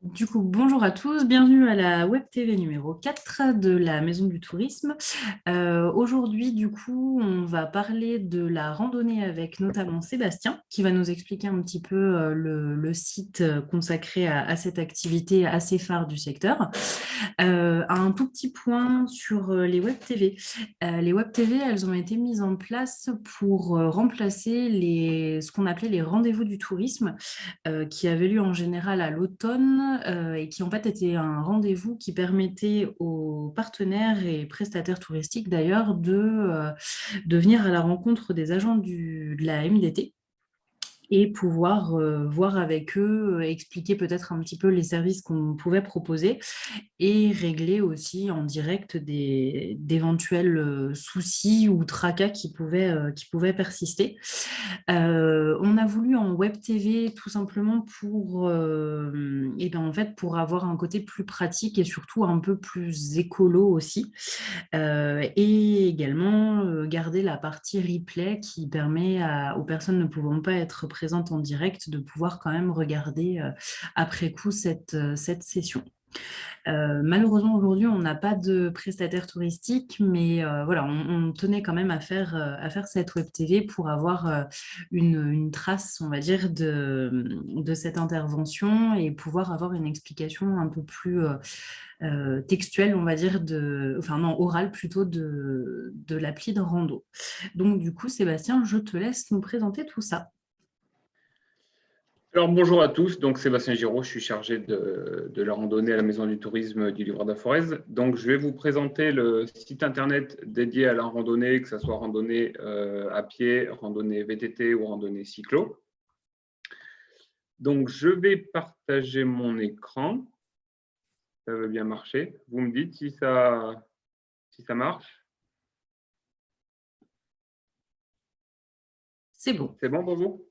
Du coup, bonjour à tous, bienvenue à la Web TV numéro 4 de la Maison du Tourisme. Aujourd'hui, du coup, on va parler de la randonnée avec notamment Sébastien, qui va nous expliquer un petit peu le site consacré à cette activité assez phare du secteur. Un tout petit point sur les Web TV. Les Web TV, elles ont été mises en place pour remplacer ce qu'on appelait les rendez-vous du tourisme qui avait lieu en général à l'automne et qui en fait était un rendez-vous qui permettait aux partenaires et prestataires touristiques d'ailleurs de venir à la rencontre des agents de la MDT et pouvoir voir avec eux, expliquer peut-être un petit peu les services qu'on pouvait proposer et régler aussi en direct d'éventuels soucis ou tracas qui pouvaient persister. On a voulu en web TV tout simplement et ben en fait, pour avoir un côté plus pratique et surtout un peu plus écolo aussi. Et également garder la partie replay qui permet aux personnes ne pouvant pas être présentes en direct de pouvoir quand même regarder après coup cette session. Malheureusement, aujourd'hui, on n'a pas de prestataire touristique, mais voilà, on tenait quand même à faire cette web TV pour avoir une trace, on va dire, de cette intervention et pouvoir avoir une explication un peu plus textuelle, on va dire, enfin non, orale plutôt de l'appli de rando. Donc, du coup, Sébastien, je te laisse nous présenter tout ça. Alors bonjour à tous, donc Sébastien Giraud, je suis chargé de la randonnée à la Maison du Tourisme du Livre d'Aforez. Donc je vais vous présenter le site internet dédié à la randonnée, que ce soit randonnée à pied, randonnée VTT ou randonnée cyclo. Donc je vais partager mon écran, ça veut bien marcher. Vous me dites si ça marche. C'est bon. C'est bon pour vous?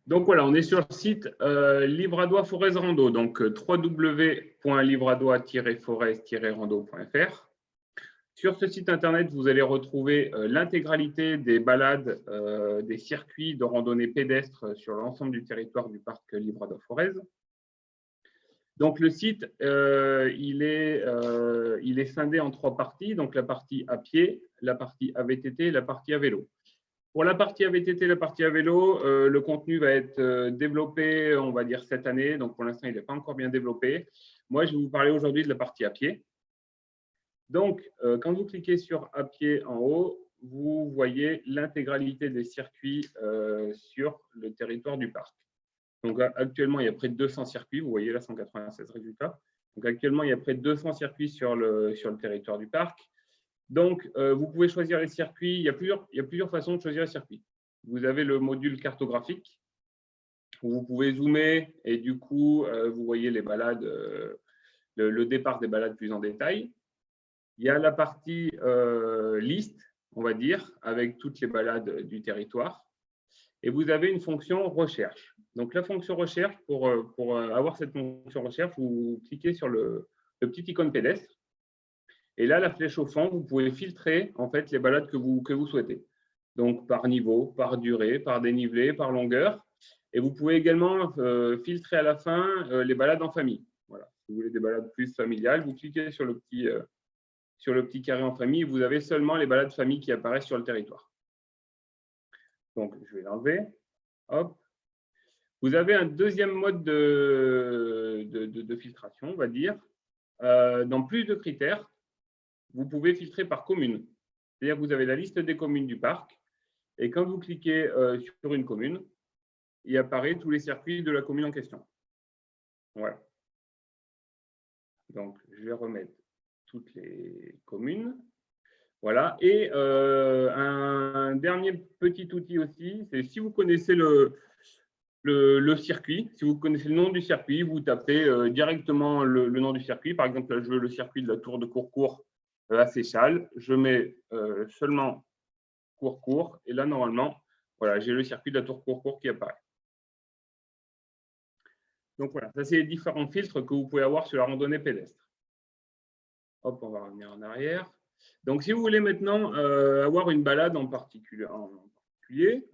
Donc voilà, on est sur le site Livradois-Forez Rando, donc www.livradois-forez-rando.fr. Sur ce site internet, vous allez retrouver l'intégralité des balades, des circuits de randonnée pédestre sur l'ensemble du territoire du parc Livradois-Forez. Donc le site, il est scindé en trois parties, donc la partie à pied, la partie à VTT et la partie à vélo. Pour la partie à VTT, la partie à vélo, le contenu va être développé, on va dire, cette année. Donc, pour l'instant, il n'est pas encore bien développé. Moi, je vais vous parler aujourd'hui de la partie à pied. Donc, quand vous cliquez sur à pied en haut, vous voyez l'intégralité des circuits sur le territoire du parc. Donc, actuellement, il y a près de 200 circuits. Vous voyez là, 196 résultats. Donc, actuellement, il y a près de 200 circuits sur le territoire du parc. Donc, vous pouvez choisir les circuits. Il y a plusieurs façons de choisir les circuits. Vous avez le module cartographique où vous pouvez zoomer et du coup, vous voyez les balades, le départ des balades plus en détail. Il y a la partie liste, on va dire, avec toutes les balades du territoire. Et vous avez une fonction recherche. Donc, la fonction recherche, pour avoir cette fonction recherche, vous cliquez sur le petit icône pédestre. Et là, la flèche au fond, vous pouvez filtrer en fait les balades que vous souhaitez. Donc, par niveau, par durée, par dénivelé, par longueur. Et vous pouvez également filtrer à la fin les balades en famille. Voilà. Si vous voulez des balades plus familiales, vous cliquez sur le petit carré en famille. Vous avez seulement les balades famille qui apparaissent sur le territoire. Donc, je vais l'enlever. Hop. Vous avez un deuxième mode de filtration, on va dire. Dans plus de critères, vous pouvez filtrer par commune. C'est-à-dire que vous avez la liste des communes du parc et quand vous cliquez sur une commune, il apparaît tous les circuits de la commune en question. Voilà. Donc, je vais remettre toutes les communes. Voilà. Et un dernier petit outil aussi, c'est si vous connaissez le circuit, si vous connaissez le nom du circuit, vous tapez directement le nom du circuit. Par exemple, là, je veux le circuit de la Tour de Courcourt à Seychelles. Je mets seulement Courcourt. Et là, normalement, voilà, j'ai le circuit de la Tour Courcourt qui apparaît. Donc voilà, ça c'est les différents filtres que vous pouvez avoir sur la randonnée pédestre. Hop, on va revenir en arrière. Donc si vous voulez maintenant avoir une balade en particulier,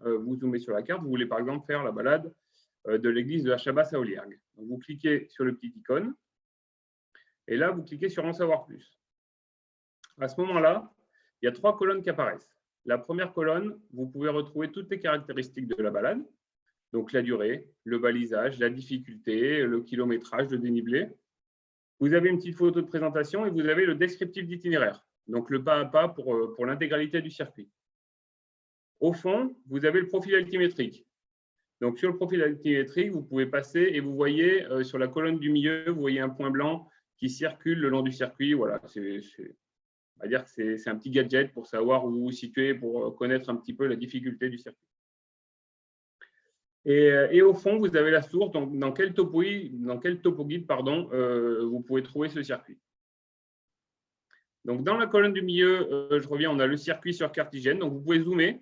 vous zoomez sur la carte, vous voulez par exemple faire la balade de l'église de la Chabas à Oliergue. Donc, vous cliquez sur le petit icône et là, vous cliquez sur « En savoir plus ». À ce moment-là, il y a 3 colonnes qui apparaissent. La première colonne, vous pouvez retrouver toutes les caractéristiques de la balade, donc la durée, le balisage, la difficulté, le kilométrage, le dénivelé. Vous avez une petite photo de présentation et vous avez le descriptif d'itinéraire, donc le pas à pas pour l'intégralité du circuit. Au fond, vous avez le profil altimétrique. Donc, sur le profil altimétrique, vous pouvez passer et vous voyez sur la colonne du milieu, vous voyez un point blanc qui circule le long du circuit. Voilà, on va dire que c'est un petit gadget pour savoir où vous vous situez, pour connaître un petit peu la difficulté du circuit. Et au fond, vous avez la source, donc dans quel topoguide vous pouvez trouver ce circuit. Donc, dans la colonne du milieu, je reviens, on a le circuit sur cartigène. Donc, vous pouvez zoomer.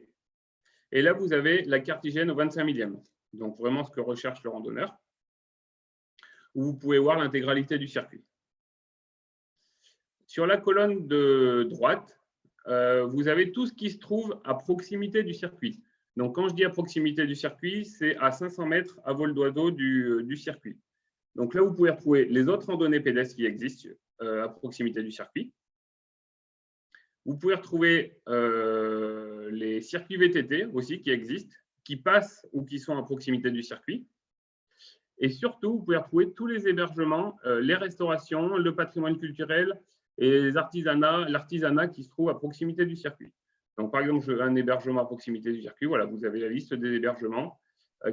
Et là, vous avez la cartigène au 25 millième. Donc, vraiment ce que recherche le randonneur. Où vous pouvez voir l'intégralité du circuit. Sur la colonne de droite, vous avez tout ce qui se trouve à proximité du circuit. Donc, quand je dis à proximité du circuit, c'est à 500 mètres à vol d'oiseau du circuit. Donc là, vous pouvez retrouver les autres randonnées pédestres qui existent à proximité du circuit. Vous pouvez retrouver les circuits VTT aussi qui existent, qui passent ou qui sont à proximité du circuit. Et surtout, vous pouvez retrouver tous les hébergements, les restaurations, le patrimoine culturel et l'artisanat qui se trouve à proximité du circuit. Donc, par exemple, un hébergement à proximité du circuit, voilà, vous avez la liste des hébergements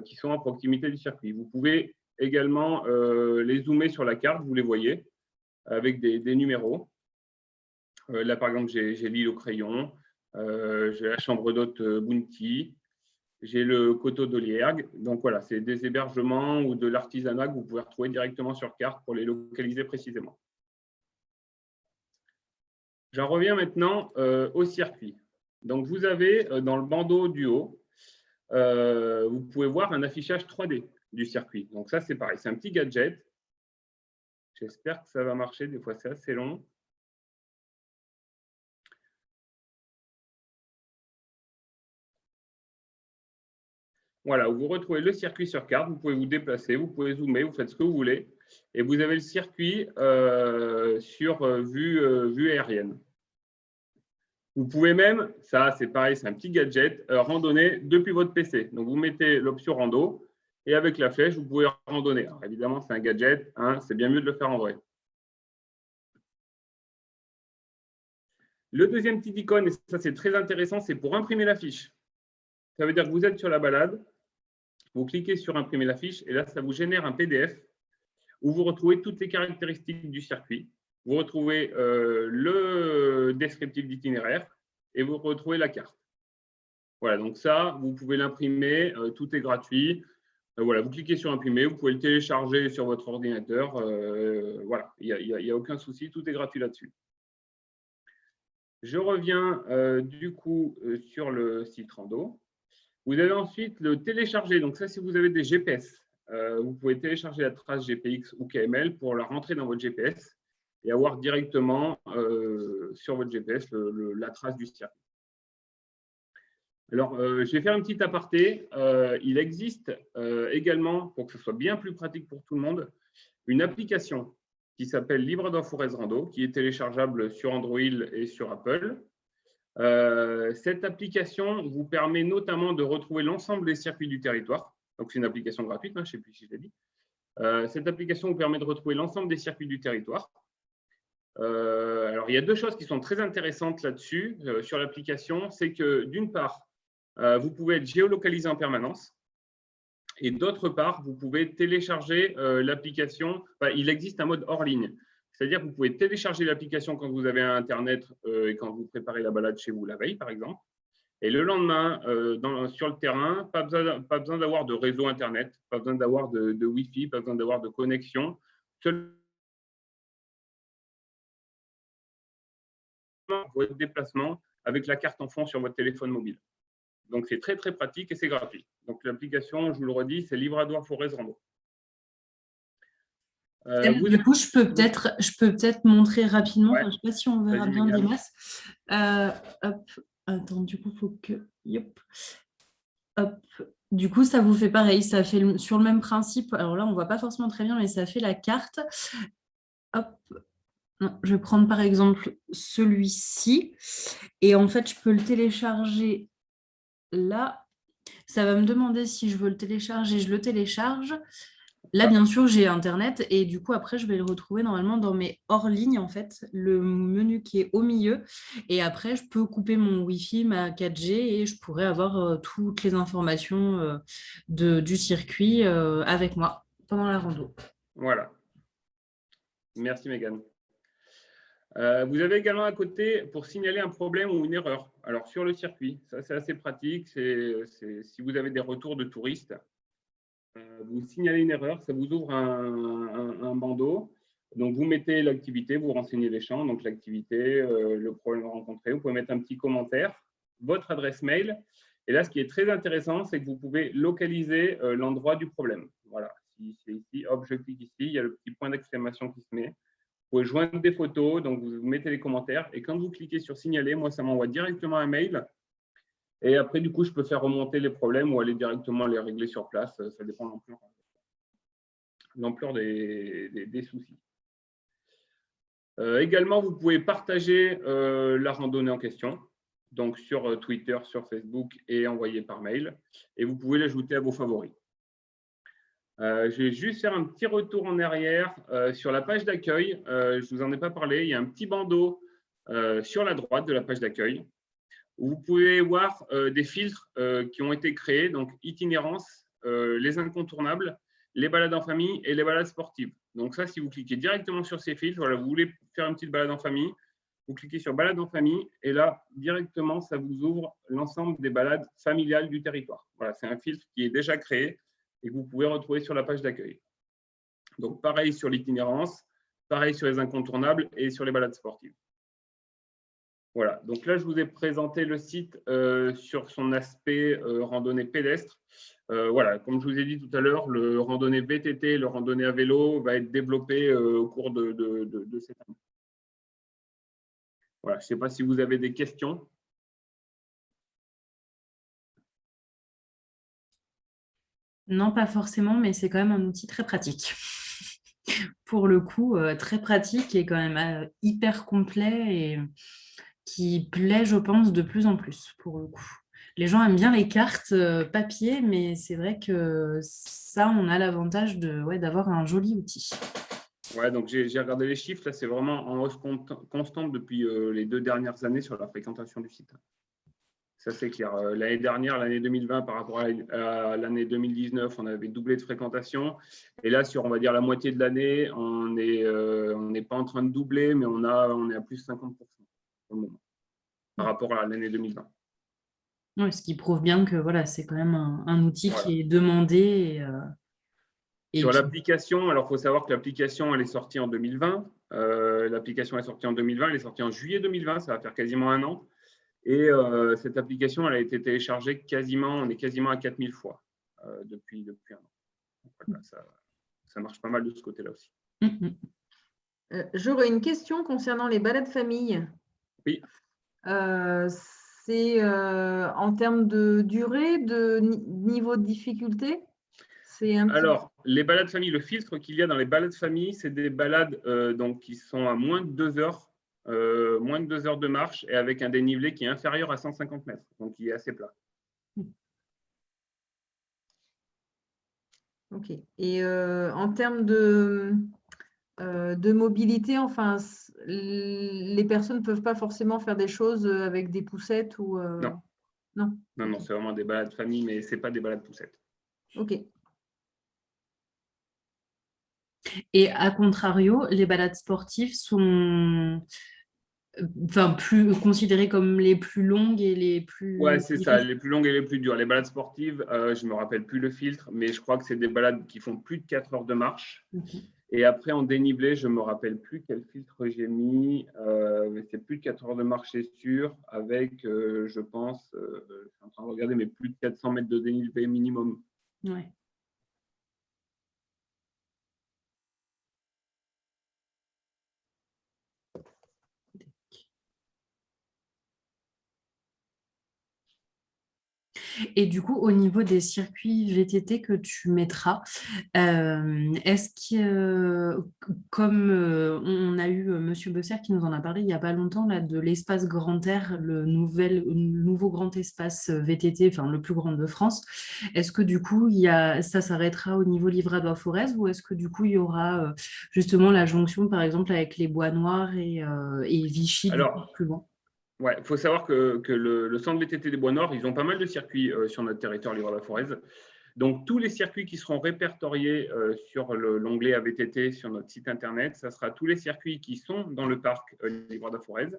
qui sont à proximité du circuit. Vous pouvez également les zoomer sur la carte, vous les voyez, avec des numéros. Là, par exemple, j'ai l'île au crayon, j'ai la chambre d'hôte Bounty, j'ai le coteau d'Oliergue. Donc, voilà, c'est des hébergements ou de l'artisanat que vous pouvez retrouver directement sur carte pour les localiser précisément. J'en reviens maintenant au circuit. Donc, vous avez dans le bandeau du haut, vous pouvez voir un affichage 3D du circuit. Donc, ça, c'est pareil, c'est un petit gadget. J'espère que ça va marcher, des fois, c'est assez long. Voilà, où vous retrouvez le circuit sur carte, vous pouvez vous déplacer, vous pouvez zoomer, vous faites ce que vous voulez. Et vous avez le circuit sur vue aérienne. Vous pouvez même, ça c'est pareil, c'est un petit gadget, randonner depuis votre PC. Donc vous mettez l'option rando et avec la flèche, vous pouvez randonner. Alors évidemment, c'est un gadget, hein, c'est bien mieux de le faire en vrai. Le deuxième petit icône, et ça c'est très intéressant, c'est pour imprimer la fiche. Ça veut dire que vous êtes sur la balade, vous cliquez sur imprimer la fiche et là, ça vous génère un PDF où vous retrouvez toutes les caractéristiques du circuit. Vous retrouvez le descriptif d'itinéraire et vous retrouvez la carte. Voilà, donc ça, vous pouvez l'imprimer, tout est gratuit. Voilà, vous cliquez sur imprimer, vous pouvez le télécharger sur votre ordinateur. Voilà, il n'y a aucun souci, tout est gratuit là-dessus. Je reviens du coup sur le site Rando. Vous avez ensuite le télécharger. Donc ça, si vous avez des GPS, vous pouvez télécharger la trace GPX ou KML pour la rentrer dans votre GPS et avoir directement sur votre GPS la trace du circuit. Alors, je vais faire un petit aparté. Il existe également, pour que ce soit bien plus pratique pour tout le monde, une application qui s'appelle Librador Forez Rando, qui est téléchargeable sur Android et sur Apple. Cette application vous permet notamment de retrouver l'ensemble des circuits du territoire. Donc, c'est une application gratuite, hein, je ne sais plus si je l'ai dit. Cette application vous permet de retrouver l'ensemble des circuits du territoire. Alors, il y a deux choses qui sont très intéressantes là-dessus, sur l'application. C'est que, d'une part, vous pouvez être géolocalisé en permanence. Et d'autre part, vous pouvez télécharger l'application. Enfin, il existe un mode hors ligne. C'est-à-dire que vous pouvez télécharger l'application quand vous avez un Internet et quand vous préparez la balade chez vous la veille, par exemple. Et le lendemain, sur le terrain, pas besoin d'avoir de réseau Internet, pas besoin d'avoir de Wi-Fi, pas besoin d'avoir de connexion. Seulement votre déplacement avec la carte en fond sur votre téléphone mobile. Donc, c'est très, très pratique et c'est gratuit. Donc, l'application, je vous le redis, c'est Librador Forez Rando. Du coup, je peux peut-être montrer rapidement. Ouais. Je ne sais pas si on verra bien des masses. Hop, attends, du coup, il faut que… Yep. Hop. Du coup, ça vous fait pareil, ça fait sur le même principe. Alors là, on ne voit pas forcément très bien, mais ça fait la carte. Hop. Non, je vais prendre par exemple celui-ci. Et en fait, je peux le télécharger là. Ça va me demander si je veux le télécharger, je le télécharge. Là, Ah, bien sûr, j'ai Internet et du coup, après, je vais le retrouver normalement dans mes hors-lignes, en fait, le menu qui est au milieu. Et après, je peux couper mon Wi-Fi, ma 4G et je pourrais avoir toutes les informations du circuit avec moi pendant la rando. voilà. Merci, Megan. Vous avez également à côté pour signaler un problème ou une erreur. Alors, sur le circuit, ça c'est assez pratique. Si vous avez des retours de touristes, vous signalez une erreur, ça vous ouvre un bandeau. Donc, vous mettez l'activité, vous renseignez les champs, donc l'activité, le problème rencontré. Vous pouvez mettre un petit commentaire, votre adresse mail. Et là, ce qui est très intéressant, c'est que vous pouvez localiser l'endroit du problème. Voilà, si c'est ici, hop, je clique ici, il y a le petit point d'exclamation qui se met. Vous pouvez joindre des photos, donc vous mettez les commentaires. Et quand vous cliquez sur signaler, moi, ça m'envoie directement un mail. Et après, du coup, je peux faire remonter les problèmes ou aller directement les régler sur place. Ça dépend de l'ampleur des soucis. Également, vous pouvez partager la randonnée en question, donc sur Twitter, sur Facebook et envoyer par mail. Et vous pouvez l'ajouter à vos favoris. Je vais juste faire un petit retour en arrière sur la page d'accueil. Je ne vous en ai pas parlé. Il y a un petit bandeau sur la droite de la page d'accueil où vous pouvez voir des filtres qui ont été créés, donc itinérance, les incontournables, les balades en famille et les balades sportives. Donc ça, si vous cliquez directement sur ces filtres, voilà, vous voulez faire une petite balade en famille, vous cliquez sur balade en famille et là, directement, ça vous ouvre l'ensemble des balades familiales du territoire. Voilà, c'est un filtre qui est déjà créé et que vous pouvez retrouver sur la page d'accueil. Donc pareil sur l'itinérance, pareil sur les incontournables et sur les balades sportives. Voilà, donc là, je vous ai présenté le site sur son aspect randonnée pédestre. Voilà, comme je vous ai dit tout à l'heure, le randonnée VTT, le randonnée à vélo va être développé au cours de cette année. Voilà, je ne sais pas si vous avez des questions. Non, pas forcément, mais c'est quand même un outil très pratique. Pour le coup, très pratique et quand même hyper complet et qui plaît, je pense, de plus en plus pour le coup. Les gens aiment bien les cartes papier, mais c'est vrai que ça, on a l'avantage d'avoir un joli outil. Ouais, donc j'ai regardé les chiffres, là, c'est vraiment en hausse constante depuis les 2 dernières années sur la fréquentation du site. Ça, c'est clair. L'année dernière, l'année 2020, par rapport à l'année 2019, on avait doublé de fréquentation. Et là, sur, on va dire, la moitié de l'année, on n'est pas en train de doubler, mais on est à plus de 50% pour le moment, par rapport à l'année 2020. Ouais, ce qui prouve bien que voilà, c'est quand même un outil Voilà. qui est demandé et Sur qui. l'application, alors il faut savoir que l'application, elle est sortie en 2020. L'application est sortie en 2020, elle est sortie en juillet 2020, ça va faire quasiment un an. Et cette application, elle a été téléchargée on est quasiment à 4000 fois depuis un an. Donc, voilà, ça marche pas mal de ce côté-là aussi. J'aurais une question concernant les balades famille. Oui. C'est en termes de durée, de niveau de difficulté? Alors, les balades famille, le filtre qu'il y a dans les balades famille, c'est des balades donc, qui sont à moins de 2 heures, de marche et avec un dénivelé qui est inférieur à 150 mètres, donc qui est assez plat. Ok. Et en termes de mobilité, enfin, les personnes ne peuvent pas forcément faire des choses avec des poussettes ou Non. Non. Non, non, c'est vraiment des balades famille, mais ce n'est pas des balades poussettes. Ok. Et à contrario, les balades sportives sont plus considérées comme les plus longues et les Ouais, plus c'est ça, difficiles. les plus longues et les plus dures. Les balades sportives, je ne me rappelle plus le filtre, mais je crois que c'est des balades qui font plus de 4 heures de marche. Et après, en dénivelé, je ne me rappelle plus quel filtre j'ai mis, mais c'est plus de 4 heures de marche, c'est sûr, avec, je pense, je suis en train de regarder, mais plus de 400 mètres de dénivelé minimum. Ouais. Et du coup, au niveau des circuits VTT que tu mettras, est-ce que, comme on a eu Monsieur Bessert qui nous en a parlé il n'y a pas longtemps, là, de l'espace Grand Air, le nouveau grand espace VTT, enfin le plus grand de France, est-ce que du coup, ça s'arrêtera au niveau Livradois-Forez ou est-ce que du coup, il y aura justement la jonction, par exemple, avec les Bois Noirs et Vichy, du coup, Alors, plus loin? ouais, il faut savoir que le centre VTT des Bois Noirs, ils ont pas mal de circuits sur notre territoire Livradois-Forez. Donc, tous les circuits qui seront répertoriés sur l'onglet AVTT sur notre site internet, ça sera tous les circuits qui sont dans le parc Livradois-Forez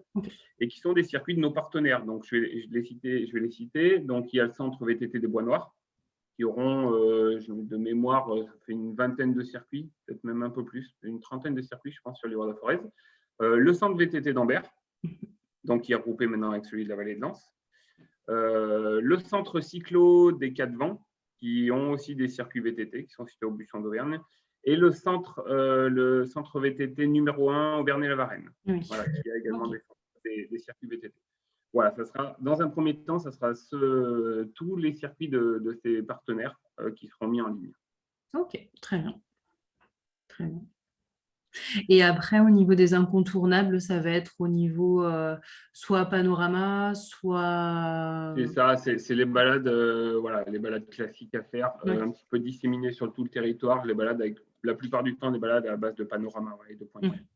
et qui sont des circuits de nos partenaires. Donc, je vais les citer. Donc, il y a le centre VTT des Bois Noirs qui auront, de mémoire, ça fait une vingtaine de circuits, peut-être même un peu plus, une trentaine de circuits, je pense, sur Livradois-Forez. Le centre VTT d'Ambert, donc qui est regroupé maintenant avec celui de la vallée de Lens. Le centre cyclo des Quatre Vents, qui ont aussi des circuits VTT, qui sont situés au Buisson d'Auvergne, et le centre VTT numéro 1 Auvergne-la-Varenne, Oui. voilà, qui a également des circuits VTT. Voilà, ça sera, dans un premier temps, ça sera tous les circuits de ces partenaires qui seront mis en ligne. Ok, très bien. Très bien. Et après, au niveau des incontournables, ça va être au niveau soit panorama, soit… C'est ça, c'est les balades, voilà, les balades classiques à faire, Ouais. un petit peu disséminées sur tout le territoire. Les balades avec la plupart du temps des balades à base de panorama et de points de vue.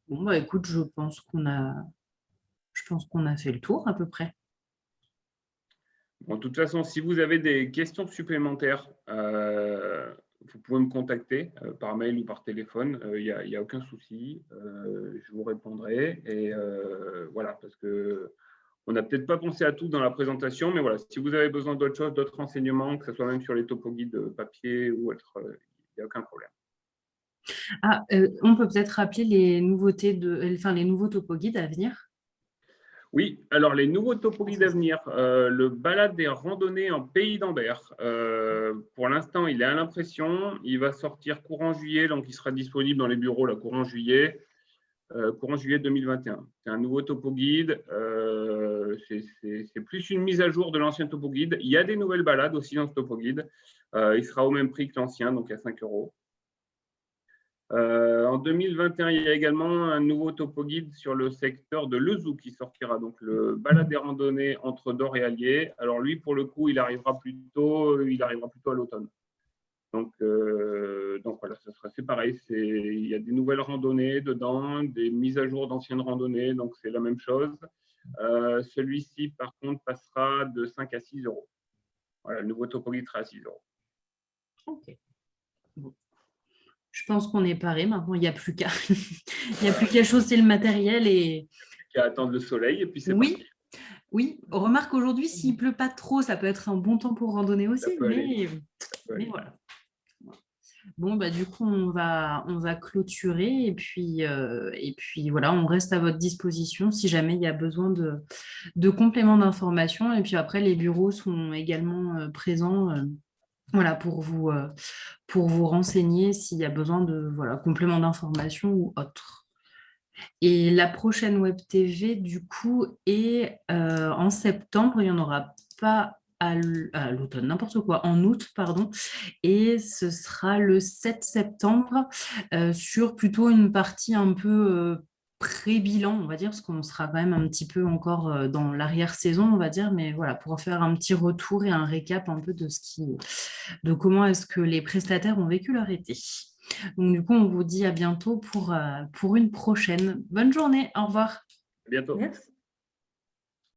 Bon, bah écoute, je pense qu'on a fait le tour à peu près. Bon, de toute façon, si vous avez des questions supplémentaires, vous pouvez me contacter par mail ou par téléphone. Il n'y a aucun souci. Je vous répondrai. Et voilà, parce que on n'a peut-être pas pensé à tout dans la présentation, mais voilà, si vous avez besoin d'autres choses, d'autres renseignements, que ce soit même sur les topoguides papier ou autre, il n'y a aucun problème. Ah, on peut peut-être rappeler les nouveautés les nouveaux topoguides à venir. Oui, alors les nouveaux topoguides à venir, le balade des randonnées en Pays d'Ambert, pour l'instant, il est à l'impression. Il va sortir courant juillet, donc il sera disponible dans les bureaux là, courant juillet 2021. C'est un nouveau topoguide. C'est plus une mise à jour de l'ancien topoguide. Il y a des nouvelles balades aussi dans ce topoguide. Il sera au même prix que l'ancien, donc à 5 €. En 2021, il y a également un nouveau topoguide sur le secteur de Lezoux qui sortira, donc le balade des randonnées entre Dor et Allier. Alors lui, pour le coup, il arrivera plutôt à l'automne. Donc voilà, c'est pareil. Il y a des nouvelles randonnées dedans, des mises à jour d'anciennes randonnées, donc c'est la même chose. Celui-ci, par contre, passera de 5 à 6 €. Voilà, le nouveau topoguide sera à 6 €. Ok. Bon. Je pense qu'on est paré. Maintenant, il n'y a plus qu'à il n'y a plus qu'à chausser le matériel et… Qui attendent le soleil et puis c'est Oui, parti. oui. Remarque aujourd'hui, s'il pleut pas trop, ça peut être un bon temps pour randonner Ça aussi, peut aller. mais voilà. Bon, bah, du coup, on va clôturer et puis voilà, on reste à votre disposition si jamais il y a besoin de compléments d'information. Et puis après, les bureaux sont également présents voilà, pour vous renseigner s'il y a besoin de voilà, compléments d'information ou autre. Et la prochaine Web TV, du coup, est en septembre. Il n'y en aura pas à l'automne, n'importe quoi, en août, pardon. Et ce sera le 7 septembre sur plutôt une partie un peu pré-bilan, on va dire, parce qu'on sera quand même un petit peu encore dans l'arrière-saison, on va dire, mais voilà, pour faire un petit retour et un récap un peu de comment est-ce que les prestataires ont vécu leur été. Donc, du coup, on vous dit à bientôt pour une prochaine. Bonne journée, au revoir. À bientôt. Merci.